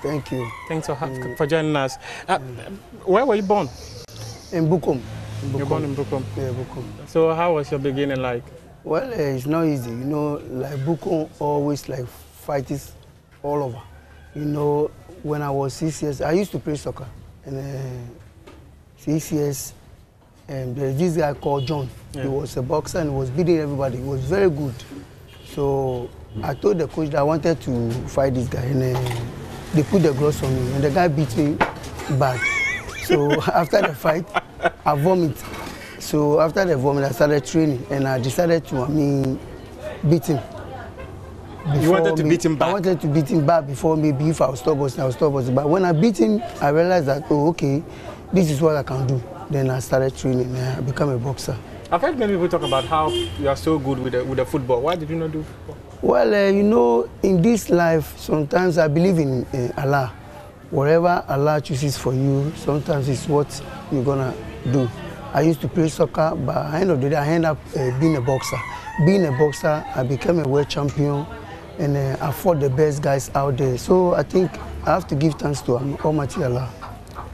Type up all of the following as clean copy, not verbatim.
Thank you. Thanks for joining us. Where were you born? In Bukom. You were born in Bukom? Yeah, Bukom. So how was your beginning like? Well, it's not easy. You know, like Bukom always like fights all over. You know, when I was 6 years, I used to play soccer. And 6 years, there's this guy called John. Yeah. He was a boxer and he was beating everybody. He was very good. So I told the coach that I wanted to fight this guy, and they put the gloves on me, and the guy beat me bad. So after the fight, I vomit. So after the vomit, I started training, and I decided to, beat him. You wanted to beat him back? I wanted to beat him back before maybe if I was stop boxing, I was stop boxing. But when I beat him, I realized that, oh, okay, this is what I can do. Then I started training, and I became a boxer. I've heard many people talk about how you are so good with the football. Why did you not do football? Well, you know, in this life, sometimes I believe in Allah. Whatever Allah chooses for you, sometimes it's what you're gonna do. I used to play soccer, but at the end of the day, I ended up being a boxer. Being a boxer, I became a world champion, and I fought the best guys out there. So I think I have to give thanks to Almighty Allah.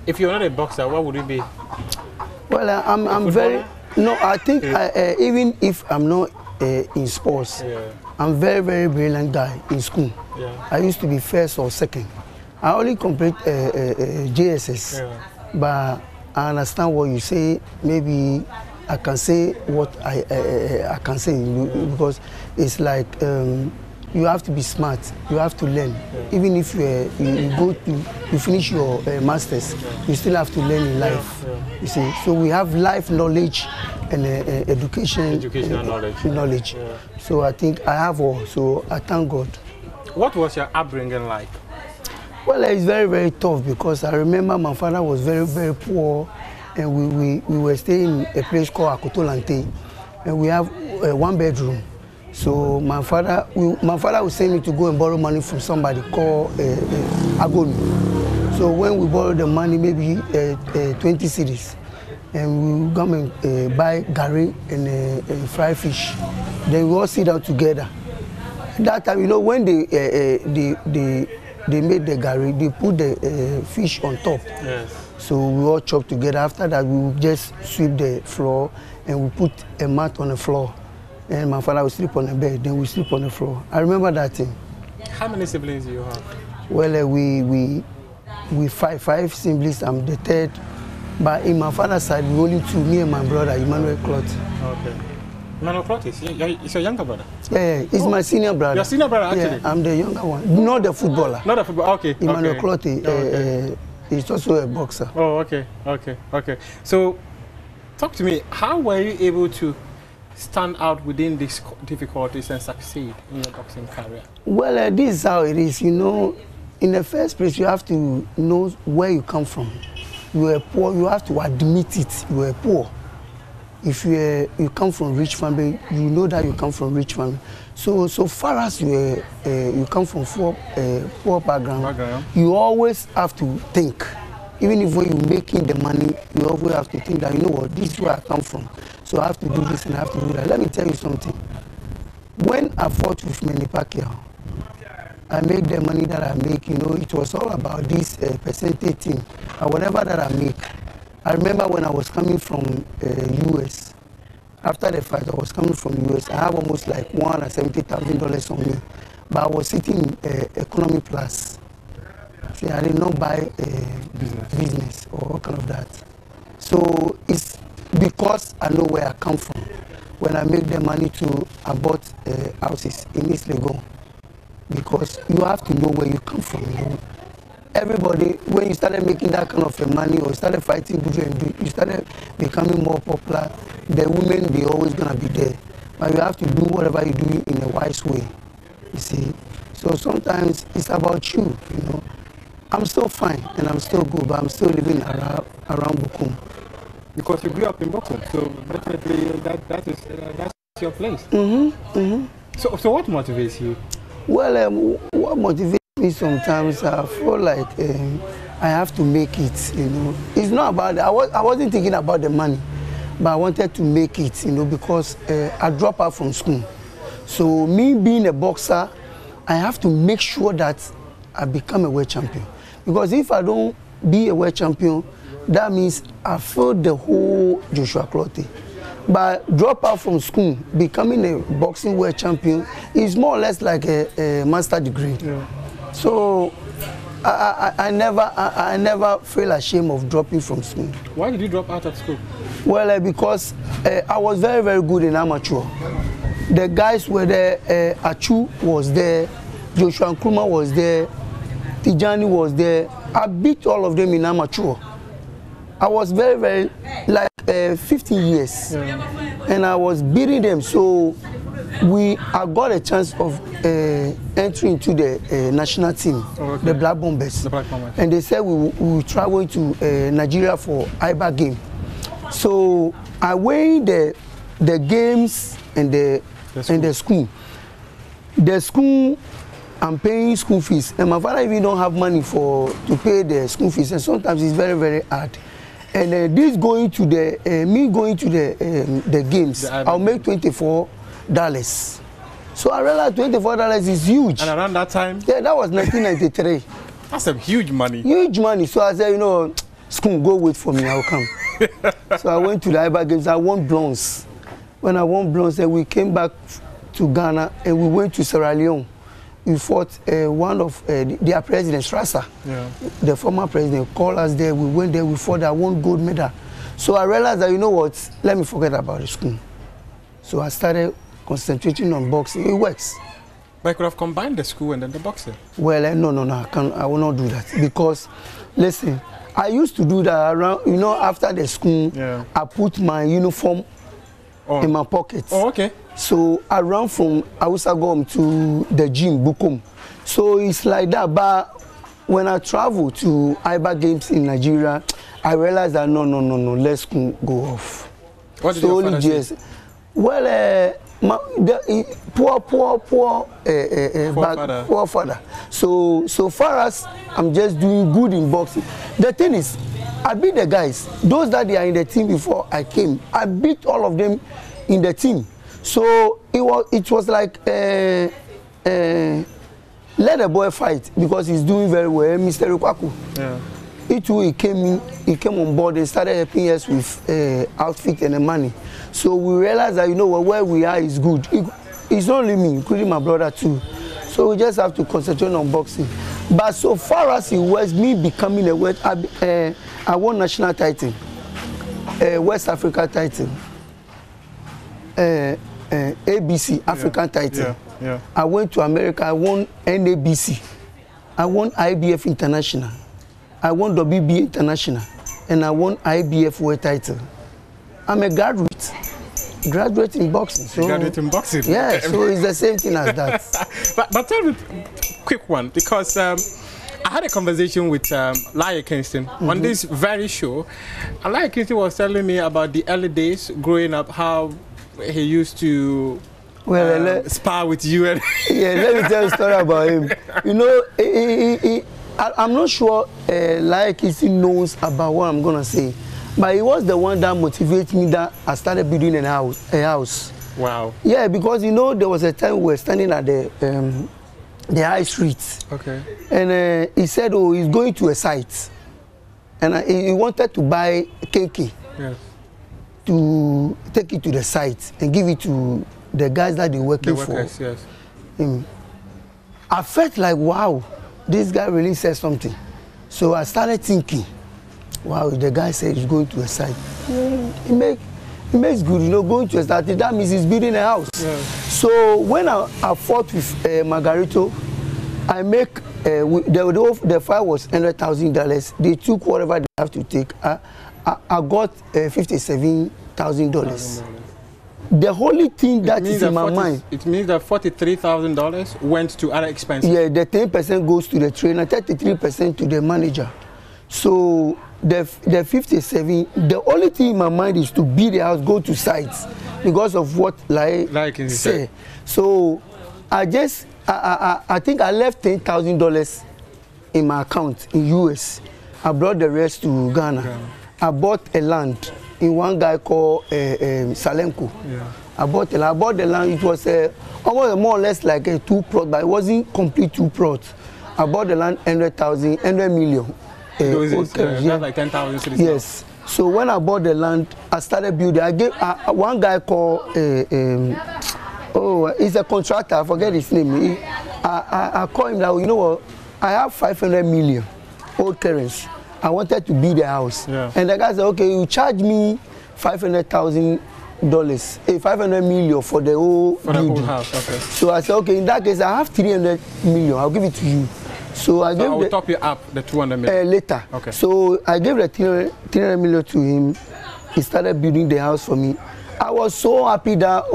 If you're not a boxer, what would you be? Well, I'm very... No, I think even if I'm not in sports, I'm very, very brilliant guy in school. Yeah. I used to be first or second. I only complete JSS, but I understand what you say. Maybe I can say what I can say because it's like you have to be smart. You have to learn. Even if you finish your masters, you still have to learn in life. You see, so we have life knowledge and educational knowledge. Yeah. So I think I have all. So I thank God. What was your upbringing like? Well, it's very, very tough because I remember my father was very, very poor, and we were staying in a place called Akotolante, and we have 1 bedroom. So my father would send me to go and borrow money from somebody called Agonu. So when we borrow the money, maybe 20 cedis, and we would come and buy gari and fried fish. Then we all sit down together. That time, you know, when they made the gari, they put the fish on top. Yes. So we all chop together. After that, we would just sweep the floor and we put a mat on the floor. And my father would sleep on the bed, then we sleep on the floor. I remember that thing. How many siblings do you have? Well, we five siblings. I'm the third. But in my father's side, we only 2, me and my brother, Emmanuel Clottey. Okay. Emmanuel Clottey, is your younger brother? Yeah, he's my senior brother. Your senior brother, actually? Yeah, I'm the younger one. Not the footballer. Not the footballer, okay. Emmanuel Clottey, he's also a boxer. Oh, okay. So, talk to me, how were you able to stand out within these difficulties and succeed in your boxing career? Well, this is how it is. You know, in the first place, you have to know where you come from. You were poor, you have to admit it. You were poor. If you come from rich family, you know that you come from rich family. So far as you come from poor background, you always have to think. Even if when you're making the money, you always have to think that, you know what, this is where I come from. So I have to do this and I have to do that. Let me tell you something. When I fought with Manny Pacquiao, I made the money that I make, you know, it was all about this percentage thing. And whatever that I make. I remember when I was coming from US, after the fight, I was coming from US, I have almost like $170,000 on me. But I was sitting in economy class. See, I did not buy business or kind of that. So it's because I know where I come from. When I make the money I bought houses in East Legon. Because you have to know where you come from. You know? Everybody, when you started making that kind of money or started fighting, you started becoming more popular, the women, they're always going to be there. But you have to do whatever you do in a wise way, you see. So sometimes it's about you, you know. I'm still fine and I'm still good, but I'm still living around Bukom. Because you grew up in Bukom, so definitely that's your place. So what motivates you? Well, what motivates me sometimes, I feel like I have to make it, you know. It's not about, I wasn't thinking about the money, but I wanted to make it, you know, because I dropped out from school. So me being a boxer, I have to make sure that I become a world champion. Because if I don't be a world champion, that means I failed the whole Joshua Clottey. But drop out from school, becoming a boxing world champion is more or less like a master degree. Yeah. So I never feel ashamed of dropping from school. Why did you drop out of school? Well, because I was very, very good in amateur. The guys were there, Achu was there, Joshua Nkrumah was there, Tijani was there. I beat all of them in amateur. I was very, very, like 15 years. Yeah. And I was beating them. So I got a chance of entering into the national team, okay. The Black Bombers. The Black Bombers. And they said we were traveling to Nigeria for IBA game. So I weighed the games and the school. The school, I'm paying school fees, and my father even don't have money to pay the school fees, and sometimes it's very, very hard. And this going to me going to the games, I'll make $24. So I realized $24 is huge. And around that time? Yeah, that was 1993. That's some huge money. Huge money. So I said, school, go wait for me, I'll come. So I went to the IBA games. I won bronze. When I won bronze, we came back to Ghana and we went to Sierra Leone. We fought one of their presidents, Rasa, yeah. The former president, called us there. We went there, we fought, I won gold medal. So I realized that, let me forget about the school. So I started concentrating on boxing. It works. But I could have combined the school and then the boxing. Well, no, I will not do that. Because, listen, I used to do that around, after the school, yeah. I put my uniform in my pocket. Oh, okay. So I ran from Awusagom to the gym, Bukum. So it's like that. But when I travel to IBA games in Nigeria, I realized that no, let's go off. What did your father say? Well, poor father. So far as I'm just doing good in boxing. The thing is, I beat the guys. Those that they are in the team before I came, I beat all of them in the team. So it was like let the boy fight because he's doing very well, Mr. Rukwaku. Yeah. He came on board and started helping us with outfit and the money. So we realized that where we are is good. It's not only me, including my brother too. So we just have to concentrate on boxing. But so far as it was me becoming a world, I won national title, West Africa title. ABC, African title. Yeah, yeah. I went to America, I won NABC. I won IBF International. I won WBA International. And I won IBF World title. I'm a graduate in boxing. So, graduate in boxing? Yeah, so it's the same thing as that. but tell me, quick one, because I had a conversation with Laia Kingston on this very show. And Laia Kingston was telling me about the early days growing up, how he used to spar with you. And yeah, let me tell you a story about him. I'm not sure Laia Kingston knows about what I'm going to say. But he was the one that motivated me that I started building a house. Wow. Yeah, because there was a time we were standing at the high street. Okay. And he said, he's going to a site. And he wanted to buy Kenki. Yes. To take it to the site and give it to the guys that they're working for. Yes. I felt like, wow, this guy really said something. So I started thinking, wow, the guy said he's going to a site. It makes good, going to a site. That means he's building a house. Yeah. So when I fought with Margarito, I make, the fight was $100,000. They took whatever they have to take. I got $57,000. The only thing that is in my mind. It means that $43,000 went to other expenses. Yeah, the 10% goes to the trainer, 33% to the manager. So the 57, the only thing in my mind is to build the house, go to sites because of what like say. So I think I left $10,000 in my account in US. I brought the rest to Ghana. Yeah. I bought a land in one guy called Salenko. Yeah. I bought the land. It was almost more or less like a 2 plot, but it wasn't complete 2 plot. I bought the land 100 million. That's like 10,000 cities. Yes. So when I bought the land, I started building. I gave one guy called he's a contractor. I forget his name. I called him that, you know what? I have 500 million old currency. I wanted to build a house. Yeah. And the guy said, okay, you charge me $500,000, 500 million for the whole building. The whole house, okay. So I said, okay, in that case, I have 300 million. I'll give it to you. So I will top you up the 200 million. Later. Okay. So I gave the 300 million to him. He started building the house for me. I was so happy that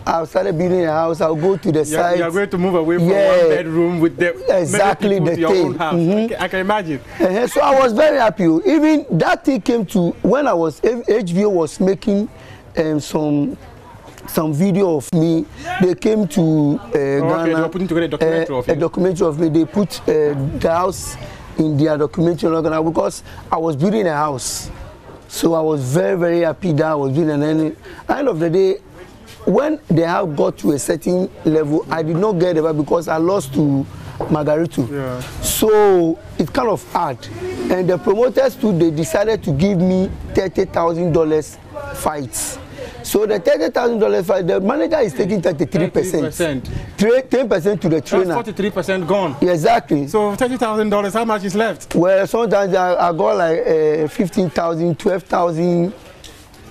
I started building a house. I'll go to the site. You're going to move away from one bedroom with the exactly the your own house. I can imagine. So I was very happy. Even that thing came to when I was HBO was making some video of me. They came to Ghana. They were putting together a documentary of you. A documentary of me. They put the house in their documentary because I was building a house. So I was very, very happy that I was doing it. And at the end of the day, when the house got to a certain level, I did not get it because I lost to Margarito. Yeah. So it's kind of hard. And the promoters too, they decided to give me $30,000 fights. So the $30,000 fight, the manager is taking 33%. 10% to the trainer. 43% gone. Yeah, exactly. So $30,000, how much is left? Well, sometimes I got like 15,000, 12,000.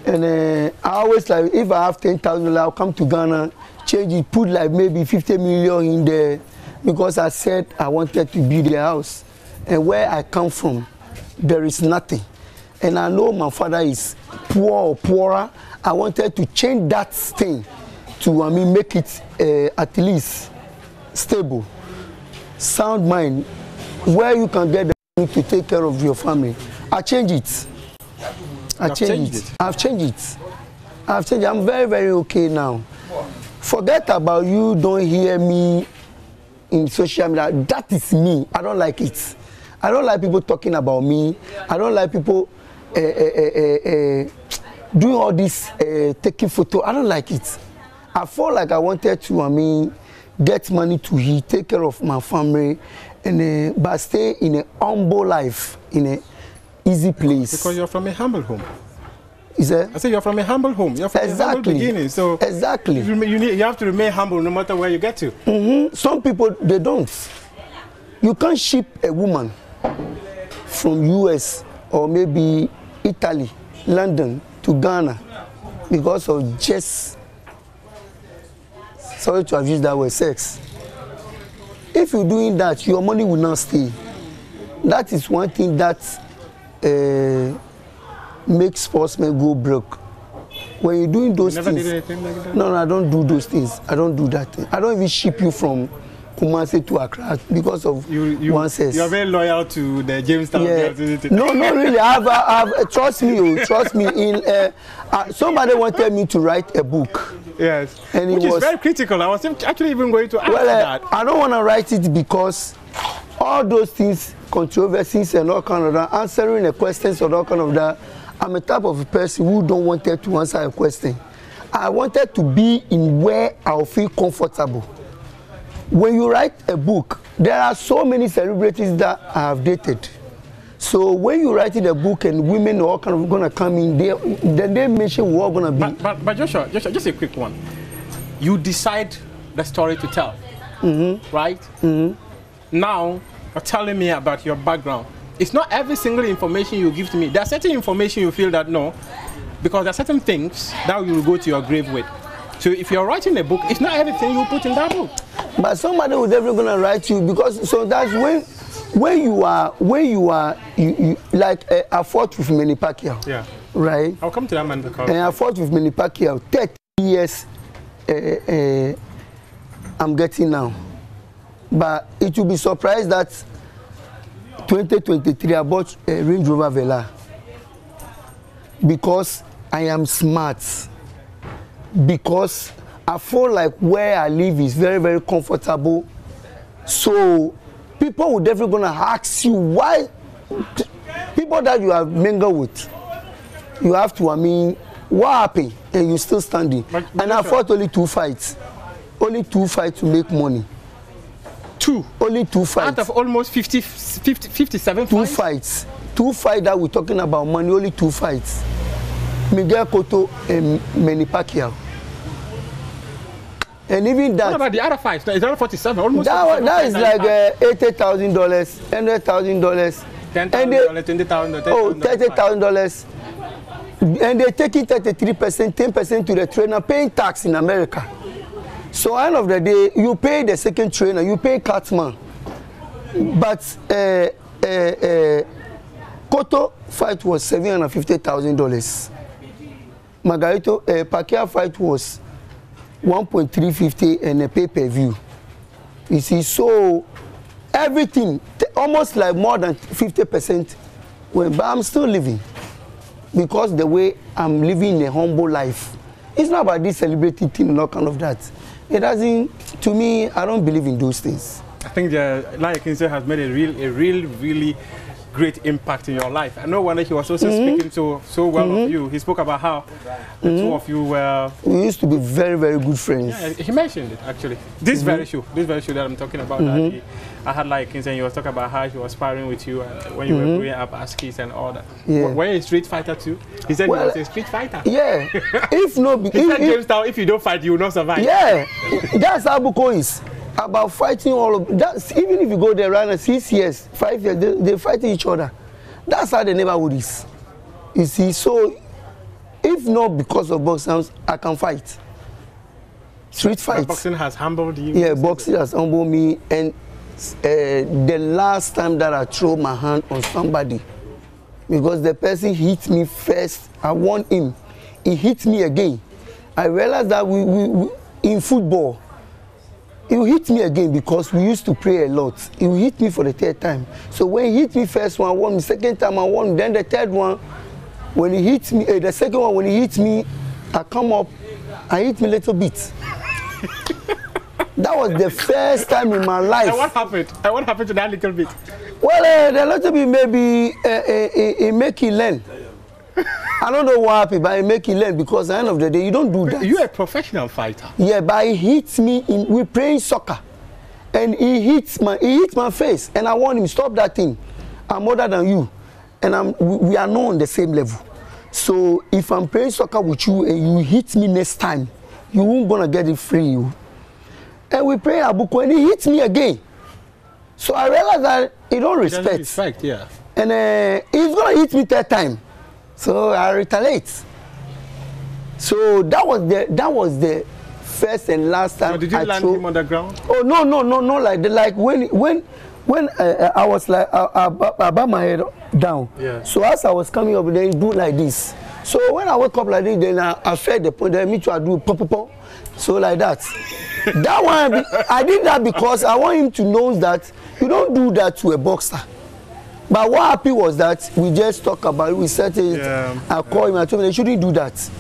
And I always like, if I have 10,000, I'll come to Ghana, change it, put like maybe 50 million in there. Because I said I wanted to build a house. And where I come from, there is nothing. And I know my father is poor or poorer. I wanted to change that thing to, make it at least stable, sound mind, where you can get the money to take care of your family. I changed it. I've changed it. I'm very, very okay now. Forget about you, don't hear me in social media. That is me. I don't like it. I don't like people talking about me. I don't like people doing all this taking photo. I don't like it. I felt like I wanted to get money to take care of my family and but stay in a humble life, in a easy place. Because you're from a humble home. Is that? I say you're from a humble home. You're from a humble beginning. So exactly. You have to remain humble no matter where you get to. Some people, they don't. You can't ship a woman from US or maybe Italy, London to Ghana because of just, sorry to have used that word, sex. If you're doing that, your money will not stay. That is one thing that makes sportsmen go broke. When you're doing those things, did anything like that? No, I don't do those things. I don't do that thing. I don't even ship you from Kumasi to Accra because of one sex. You're very loyal to the Jamestown. Yeah. No, not really. I've trust me. Trust me. Somebody wanted me to write a book. Yes. And which is very critical. I was actually even going to ask that. I don't want to write it because all those things, controversies and all kind of that, answering the questions or all kind of that, I'm a type of person who don't want to answer a question. I wanted to be in where I'll feel comfortable. When you write a book, there are so many celebrities that I have dated. So when you write a book and women are all kind of gonna come in, then they mention what gonna be. But Joshua, just a quick one. You decide the story to tell, right? Now you're telling me about your background. It's not every single information you give to me. There are certain information you feel that no, because there are certain things that you will go to your grave with. So if you're writing a book, it's not everything you put in that book. But somebody was never gonna write you because so that's when you are like I fought with Manny Pacquiao. Yeah. Right. I'll come to that man because. And I fought with Manny Pacquiao. 30 years I'm getting now, but it will be surprised that 2023 I bought a Range Rover Velar because I am smart. Because I feel like where I live is very, very comfortable. So people will definitely gonna ask you why people that you have mingled with, you have to, what happened? And you're still standing. And I fought only 2 fights. Only 2 fights to make money. 2. Only 2 fights. Out of almost 57 2 fights? fights. 2 fights that we're talking about money, only 2 fights. Miguel Cotto and Manny Pacquiao. And even that. What about the other fights? It's not 47. Almost. That is like $80,000, $100,000, $10,000, $20,000, oh, $30,000. And they're taking 33%, 10% to the trainer, paying tax in America. So end of the day, you pay the second trainer, you pay Cartman. But Cotto fight was $750,000. Margarito Pacquiao fight was 1.350 and a pay-per-view. You see, so everything, almost like more than 50%, but I'm still living. Because the way I'm living a humble life. It's not about this celebrity thing, not kind of that. It doesn't, to me, I don't believe in those things. I think Larry Kingston has made a really great impact in your life. I know one day he was also speaking so well of you. He spoke about how the two of you were... We used to be very good friends. Yeah, he mentioned it actually. This very show that I'm talking about, that I had Larry Kingston, he was talking about how he was sparring with you when you were growing up as kids and all that. Yeah. Were you a street fighter too? He said he was a street fighter. Yeah. If not... He said, Jamestown, if you don't fight, you will not survive. Yeah. That's how Buko is. About fighting all of that. Even if you go there around 6 years, 5 years, they fight each other. That's how the neighborhood is. You see, so if not because of boxing, I can fight. Street fights. Boxing has humbled you. Yeah, boxing has humbled me. And the last time that I threw my hand on somebody, because the person hit me first, I won him. He hit me again. I realized that we in football, he hit me again because we used to pray a lot. He hit me for the 3rd time. So when he hit me first one, I won. The second time I won. Then the 3rd one, when he hit me, the second one when he hit me, I come up, I hit me a little bit. That was the first time in my life. And what happened? And what happened to that little bit? Well, the little bit maybe it make you learn. I don't know what happened, but it make you learn because at the end of the day, you don't do that. You're a professional fighter. Yeah, but he hits me we playing soccer, and he hits my face, and I want him stop that thing. I'm older than you, and we are not on the same level. So if I'm playing soccer with you and you hit me next time, you won't gonna get it free. And we play Abuko, and he hits me again. So I realized that he don't respect. Yeah. And he's gonna hit me 3rd time. So I retaliate. So that was the first and last time. So did you land him on the ground? Oh no, like when I was like I bowed my head down. Yeah. So as I was coming up, then he do like this. So when I wake up like this, then I felt the point. Then me too, I do pop pop pop. So like that. That one I did that because I want him to know that you don't do that to a boxer. But what happened was that we just talk about it, we said it, I called him, I told him they shouldn't do that.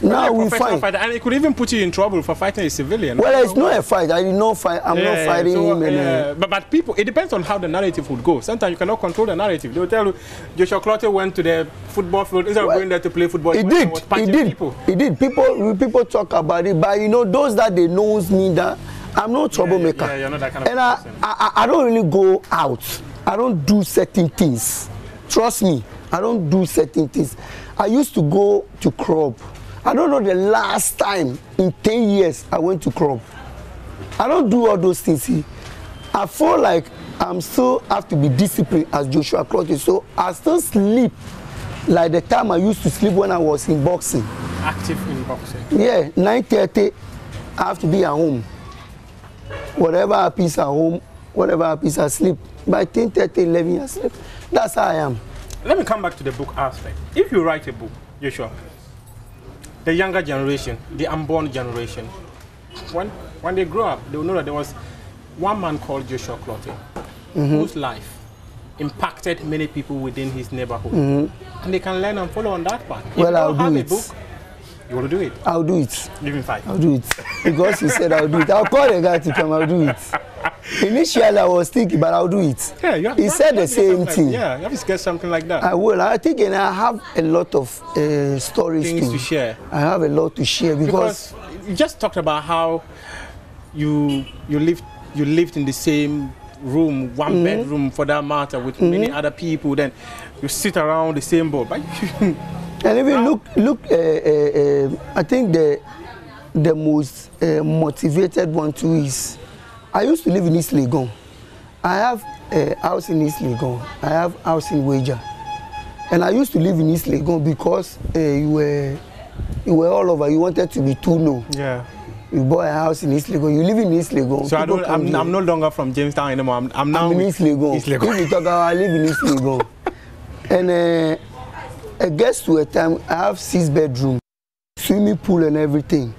Now we fight. And it could even put you in trouble for fighting a civilian. Well, it's not a fight. I did not fight. I'm not fighting him. But people, it depends on how the narrative would go. Sometimes you cannot control the narrative. They will tell you, Joshua Clottey went to the football field instead of going there to play football. He did. People talk about it, but you know, those that they knows me that I'm no troublemaker. Yeah, you're not that kind of person. I don't really go out. I don't do certain things. Trust me, I don't do certain things. I used to go to club. I don't know the last time in 10 years I went to club. I don't do all those things. I feel like I'm still have to be disciplined as Joshua Clottey. So I still sleep like the time I used to sleep when I was in boxing. Active in boxing? Yeah, 9:30 I have to be at home. Whatever happens at home, whatever happens I sleep. By 10:30, 11 I sleep. That's how I am. Let me come back to the book aspect. If you write a book, Joshua, the younger generation, the unborn generation, when they grow up, they will know that there was one man called Joshua Clottey, whose life impacted many people within his neighborhood. And they can learn and follow on that path. If well, I'll have do a it. Book, you want to do it? I'll do it. Give him 5. I'll do it. Because he said I'll do it. I'll call the guy to come, I'll do it. Initially I was thinking, but I'll do it. Yeah, he said the same thing. Yeah, you have to get something like that. I will. I think, and I have a lot of stories to share. I have a lot to share because you just talked about how you lived you lived in the same room, one bedroom for that matter, with many other people, then you sit around the same boat. But and even look, I think the most motivated one too is, I used to live in East Legon. I have a house in East Legon. I have a house in Wager. And I used to live in East Legon because you were all over. You wanted to be too low. Yeah. You bought a house in East Legon. You live in East Legon. So I'm no longer from Jamestown anymore. I'm now in East Legon. If you talk about, I live in East Legon. And I guess to a time, I have 6 bedrooms, swimming pool and everything.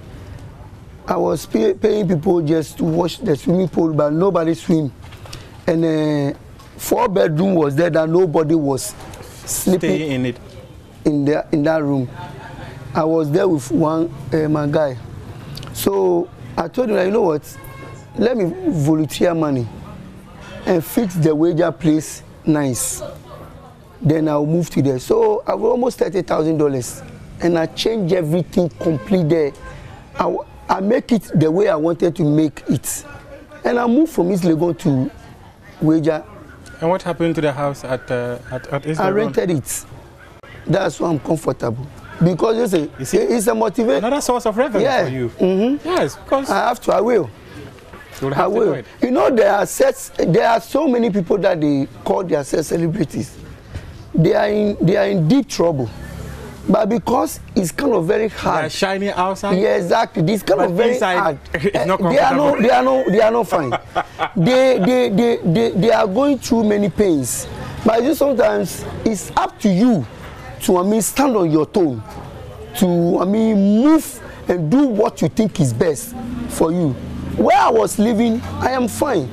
I was paying people just to watch the swimming pool, but nobody swim. And 4 bedroom was there that nobody was sleeping in it. In that room. I was there with my guy. So I told him, like, you know what? Let me volunteer money and fix the Wager place nice. Then I'll move to there. So I have almost $30,000, and I change everything complete there. I make it the way I wanted to make it, and I moved from East Legon to Wager. And what happened to the house at East Legon? I rented it. That's why I'm comfortable. Because you see, it's a motivation. Another source of revenue for you. Yes, because I have to. I will. I will. You know, there are so many people that they call themselves celebrities. They are in deep trouble. But because it's kind of very hard. They are shining outside? Yeah, exactly. This kind of very hard. It's not they are not fine. They are going through many pains. But sometimes it's up to you to stand on your toe, to move and do what you think is best for you. Where I was living, I am fine.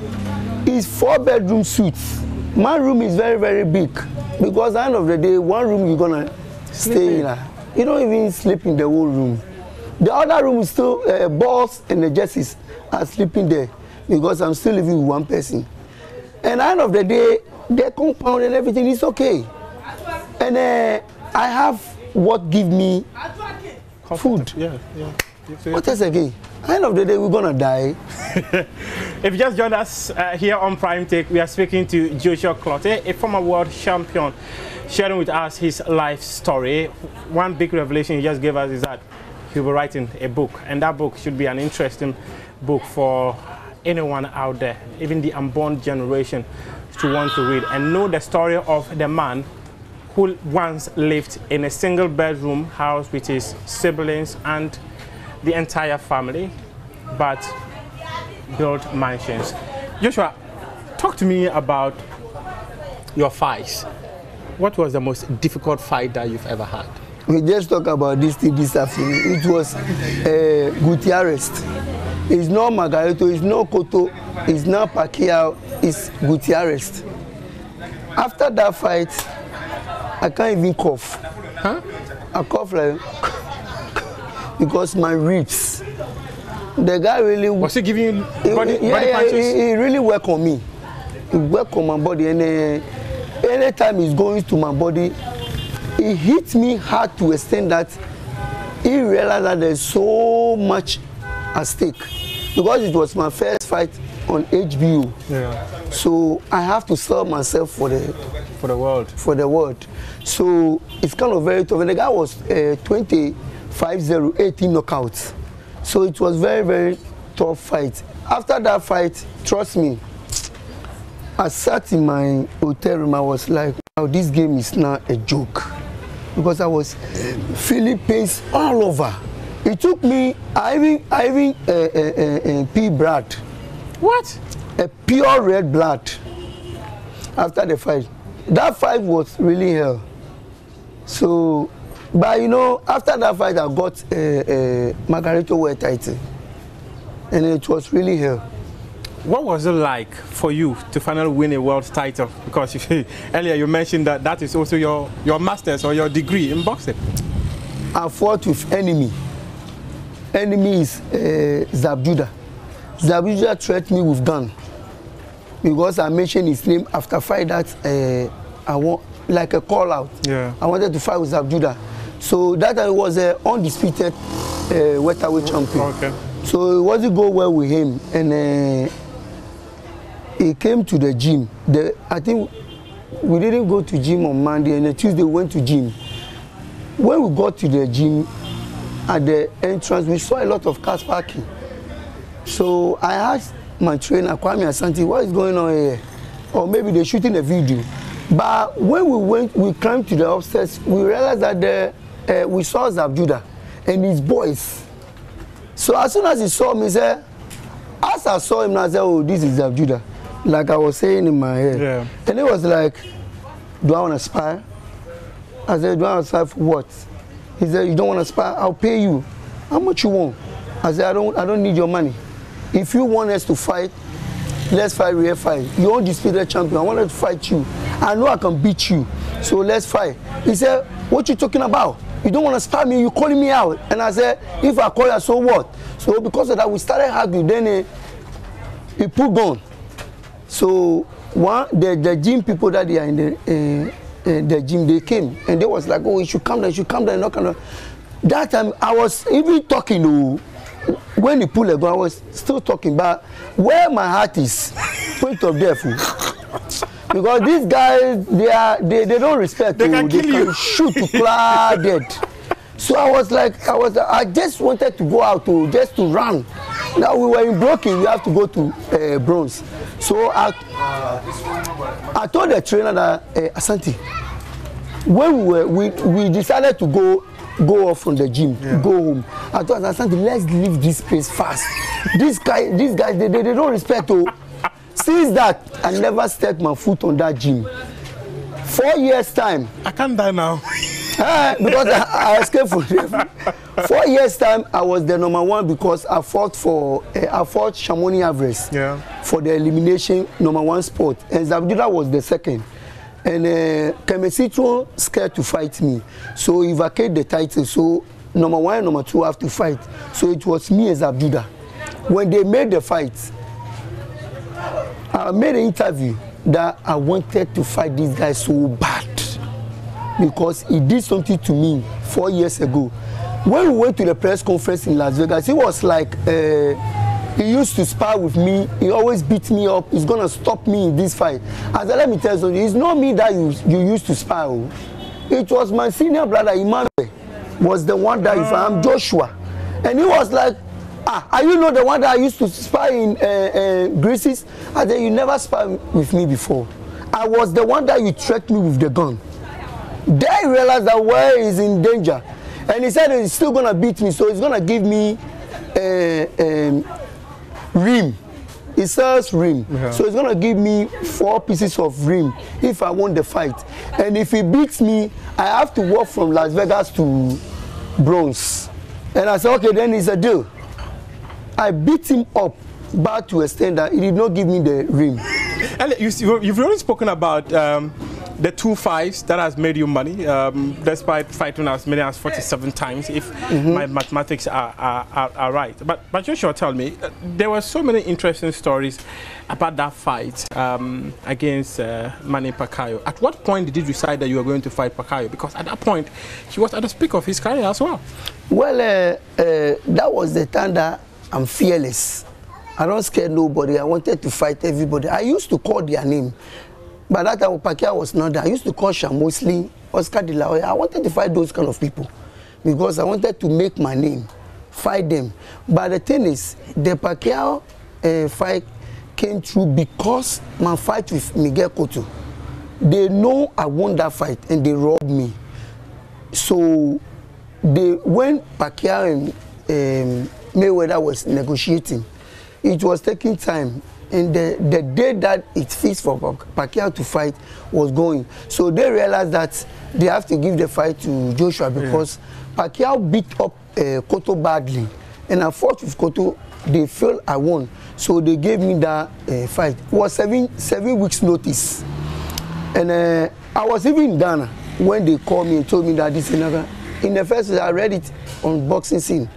It's 4 bedroom suites. My room is very, very big, because at the end of the day, one room you're gonna stay in. You don't even sleep in the whole room. The other room is still balls and the jerseys are sleeping there, because I'm still living with one person. And at the end of the day, the compound and everything is okay. And I have what give me food. Yeah. What else again? At the end of the day, we're gonna die. If you just joined us here on Prime Take, we are speaking to Joshua Clottey, a former world champion, sharing with us his life story. One big revelation he just gave us is that he'll be writing a book, and that book should be an interesting book for anyone out there, even the unborn generation, to want to read and know the story of the man who once lived in a single bedroom house with his siblings and the entire family, but built mansions. Joshua, talk to me about your fights. What was the most difficult fight that you've ever had? We just talked about this thing this afternoon. It was Gutierrez. It's not Margarito, it's not Cotto, it's not Pacquiao, it's Gutierrez. After that fight, I can't even cough. Huh? I cough like because my ribs. The guy really was he giving you body punches? He really worked on me. He worked on my body, and anytime he's going to my body, he hit me hard to extend that he realized that there's so much at stake, because it was my first fight on HBO. Yeah. So I have to sell myself for the world. For the world. So it's kind of very tough. And the guy was 25-0, 18 knockouts. So it was very, very tough fight. After that fight, trust me, I sat in my hotel room. I was like, wow, this game is not a joke, because I was feeling pains all over. It took me, I even pee blood. What? A pure red blood after the fight. That fight was really hell. So, but you know, after that fight, I got a Margarito world title, and it was really hell. What was it like for you to finally win a world title? Because earlier you mentioned that that is also your master's or your degree in boxing. I fought with enemy. Enemy is Zabjuda. Zabjuda threatened me with gun, because I mentioned his name after fight that I want like a call out. Yeah. I wanted to fight with Zabjuda. So that I was an undisputed welterweight champion. Okay. So it wasn't go well with him, and he came to the gym. I think we didn't go to gym on Monday, and then Tuesday we went to gym. When we got to the gym, at the entrance, we saw a lot of cars parking. So I asked my trainer, Kwame Asante, what is going on here? Or maybe they're shooting a video. But when we climbed to the upstairs, we realized that we saw Zabjuda and his boys. So as soon as he saw me, he said, as I saw him, I said, oh, this is Zabjuda. Like I was saying in my head. Yeah. And it was like, do I want to spy? I said, do I want to spy for what? He said, you don't want to spy? I'll pay you. How much you want? I said, I don't need your money. If you want us to fight, let's fight real fight. You're undisputed champion. I wanted to fight you. I know I can beat you. So let's fight. He said, what you talking about? You don't want to spy me, you calling me out. And I said, if I call you, so what? So because of that, we started arguing. Then he put gun. So the gym people that they are in the gym, they came. And they was like, oh, you should come down, you should come down. Not kind of. That time, I was even talking to, when he pulled a gun, I was still talking. But where my heart is, point of death. Because these guys, they don't respect you. They can shoot to claw dead. So I just wanted to go out just to run. Now we were in Brooklyn, we have to go to Bronx. So I told the trainer that Asante, when we decided to go off from the gym, go home. I told Asante, let's leave this place fast. These guys, they don't respect you. Since that, I never stepped my foot on that gym. 4 years time. I can't die now. Because I escaped from them. 4 years time, I was the #1 because I fought Shamoni Avres for the elimination #1 spot, and Zabjuda was the second. And Kemesitro scared to fight me, so he vacated the title. So #1 and #2 have to fight. So it was me and Zabjuda. When they made the fight, I made an interview that I wanted to fight this guy so bad because he did something to me 4 years ago. When we went to the press conference in Las Vegas, he was like, he used to spar with me. He always beat me up. He's going to stop me in this fight. I said, let me tell you something. It's not me that you used to spar. It was my senior brother, Emmanuel, was the one that, if I'm Joshua. And he was like, are you not the one that I used to spy in Greece? I said, you never spy with me before. I was the one that you threatened me with the gun. Then he realized that Ware is in danger. And he said he's still going to beat me, so he's going to give me rim. He sells rim. So he's going to give me 4 pieces of rim if I won the fight. And if he beats me, I have to walk from Las Vegas to Bronx. And I said, okay, then it's a deal. I beat him up bad to extent that he did not give me the rim. You've already spoken about the 2 fights that has made you money, despite fighting as many as 47 times, if my mathematics are right. But Joshua, tell me, there were so many interesting stories about that fight against Manny Pacquiao. At what point did you decide that you were going to fight Pacquiao? Because at that point, he was at the peak of his career as well. Well, that was the time that I'm fearless. I don't scare nobody. I wanted to fight everybody. I used to call their name. But that time Pacquiao was not there. I used to call Shamosli, Oscar De La Hoya. I wanted to fight those kind of people because I wanted to make my name, fight them. But the thing is, the Pacquiao fight came through because my fight with Miguel Cotto. They know I won that fight and they robbed me. So when Pacquiao and Mayweather was negotiating, it was taking time. And the day that it fits for Pacquiao to fight was going. So they realized that they have to give the fight to Joshua because Pacquiao beat up Cotto badly. And I fought with Cotto, they felt I won. So they gave me that fight. It was 7 weeks notice. And I was even in Ghana when they called me and told me that this is another. In the first place, I read it on Boxing Scene.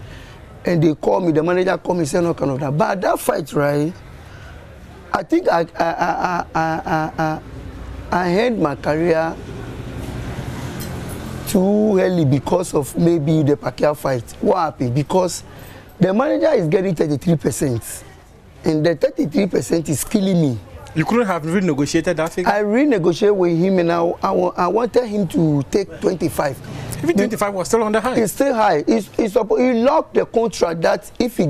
And they called me, the manager called me and said no kind of that. But that fight, right? I think I end my career too early because of maybe the Pacquiao fight. What happened? Because the manager is getting 33%, and the 33% is killing me. You couldn't have renegotiated that figure? I renegotiated with him, and I wanted him to take 25. Even 25 was still on the high. It's still high. He locked the contract that if I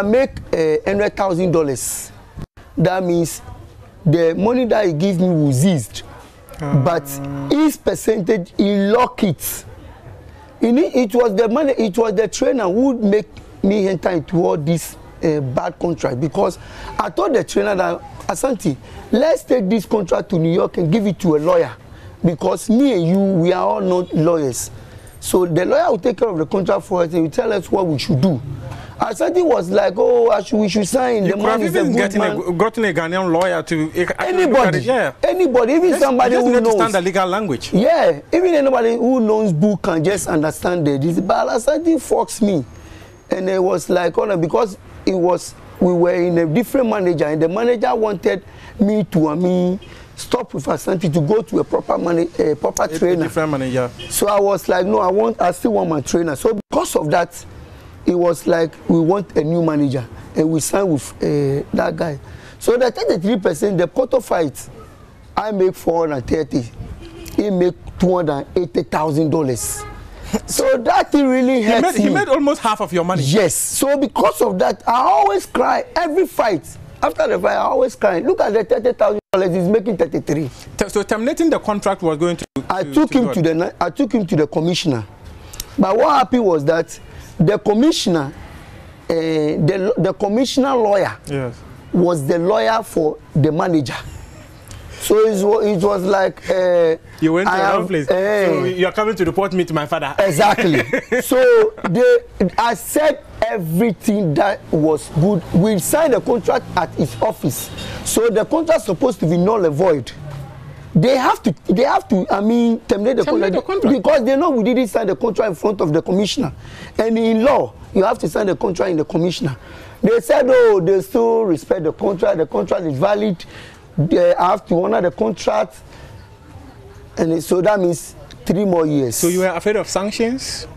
make $100,000, that means the money that he gives me was seized. But his percentage, he locked it. It was the money. It was the trainer who would make me enter into all this bad contract, because I told the trainer that, Asante, let's take this contract to New York and give it to a lawyer, because me and you, we are all not lawyers. So the lawyer will take care of the contract for us and will tell us what we should do. Asante was like, oh, we should sign. You the man is a good man. Gotten a Ghanaian lawyer to anybody, yeah. Anybody, even somebody who knows. Understand the legal language. Yeah, even anybody who knows book can just understand this. But Asante fucks me, and it was like, oh, because we were in a different manager, and the manager wanted me to stop with Asante to go to a proper trainer. A different manager. So I was like, no, I still want my trainer. So because of that, it was like we want a new manager, and we signed with that guy. So the 33%, the quarter fight, I make 430. He make $280,000. So that really hurts me. He made almost half of your money. Yes. So because of that, I always cry every fight. After the fight, I always cry. Look at the $30,000. He's making 33. So terminating the contract was going to. I took him to the commissioner. But what happened was that the commissioner, the commissioner lawyer, yes, was the lawyer for the manager. So it was like you went to the wrong place. So you are coming to report me to my father. Exactly. So I said everything that was good. We signed a contract at his office. So the contract is supposed to be null and void. They have to terminate the contract because they know we didn't sign the contract in front of the commissioner. And in law, you have to sign the contract in the commissioner. They said, oh, they still respect the contract is valid. They have to honor the contract. And so that means 3 more years. So you were afraid of sanctions?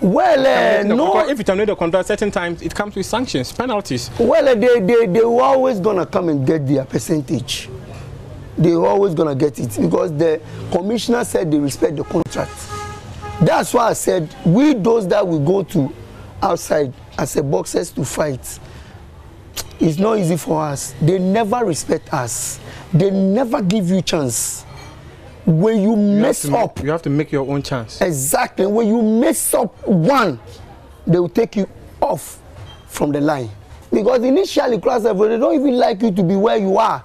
Well, no. If you terminate the contract, certain times it comes with sanctions, penalties. Well, they were always going to come and get their percentage. They were always going to get it because the commissioner said they respect the contract. That's why I said, we those that we go to outside as a boxers to fight, it's not easy for us. They never respect us. They never give you chance. When you mess up, you have to make your own chance. Exactly. When you mess up one, they will take you off from the line. Because initially, class level, they don't even like you to be where you are.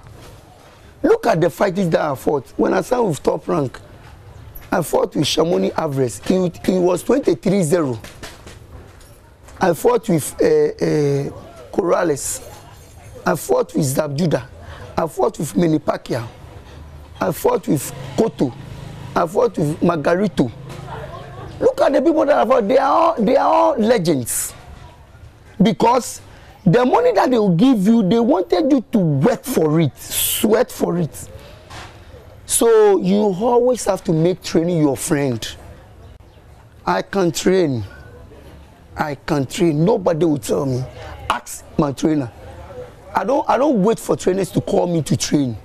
Look at the fighters that I fought. When I signed with Top Rank, I fought with Shamoni Avres. He was 23-0. I fought with Corrales. I fought with Zabjuda. I fought with Manny Pacquiao. I fought with Cotto. I fought with Margarito. Look at the people that I fought. They are all legends. Because the money that they will give you, they wanted you to work for it, sweat for it. So you always have to make training your friend. I can train. Nobody will tell me. Ask my trainer. I don't wait for trainers to call me to train.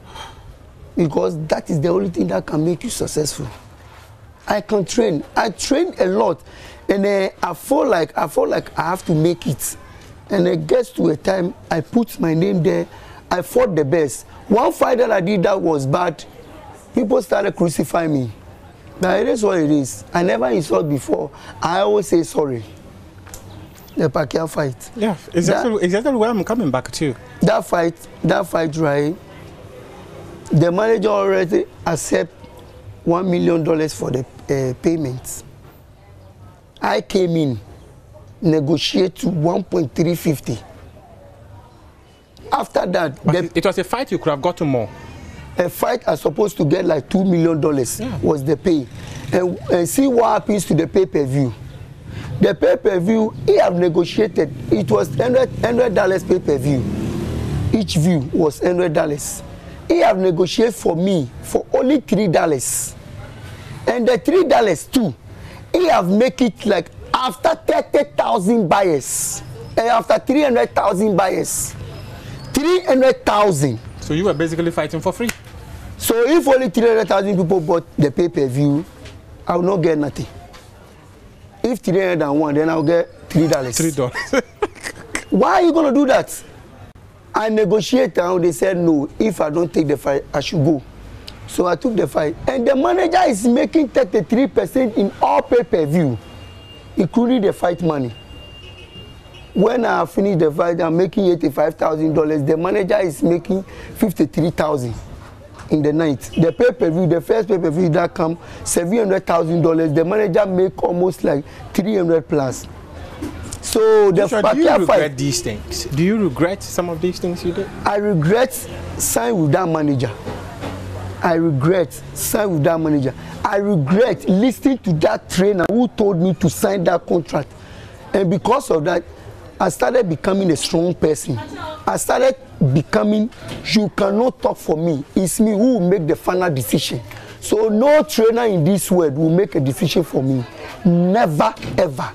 Because that is the only thing that can make you successful. I can train. I train a lot. And I feel like I have to make it. And it gets to a time I put my name there. I fought the best. One fight that I did that was bad. People started crucifying me. But it is what it is. I never insult before. I always say sorry. The Pacquiao fight. Yeah, exactly where I'm coming back to. That fight, right? The manager already accept $1 million for the payments. I came in, negotiate to 1.350. After that, it was a fight you could have gotten more. A fight I supposed to get like $2 million was the pay. And see what happens to the pay-per-view. The pay-per-view, he have negotiated. It was $100 pay-per-view. Each view was $100. He have negotiated for me for only $3. And the $3 too, he have make it like after 30,000 buyers, and after 300,000 buyers, 300,000. So you were basically fighting for free. So if only 300,000 people bought the pay-per-view, I will not get nothing. If 301, then I'll get $3. $3. Why are you gonna do that? I negotiated and they said no. If I don't take the fight, I should go. So I took the fight, and the manager is making 33% in all pay-per-view, including the fight money. When I finish the fight, I'm making $85,000. The manager is making $53,000 in the night. The pay-per-view, the first pay-per-view that come, $700,000. The manager make almost like 300 plus. So the do you regret these things? Do you regret some of these things you did? I regret signing with that manager. I regret signing with that manager. I regret listening to that trainer who told me to sign that contract. And because of that, I started becoming a strong person. I started becoming, you cannot talk for me. It's me who will make the final decision. So no trainer in this world will make a decision for me. Never, ever.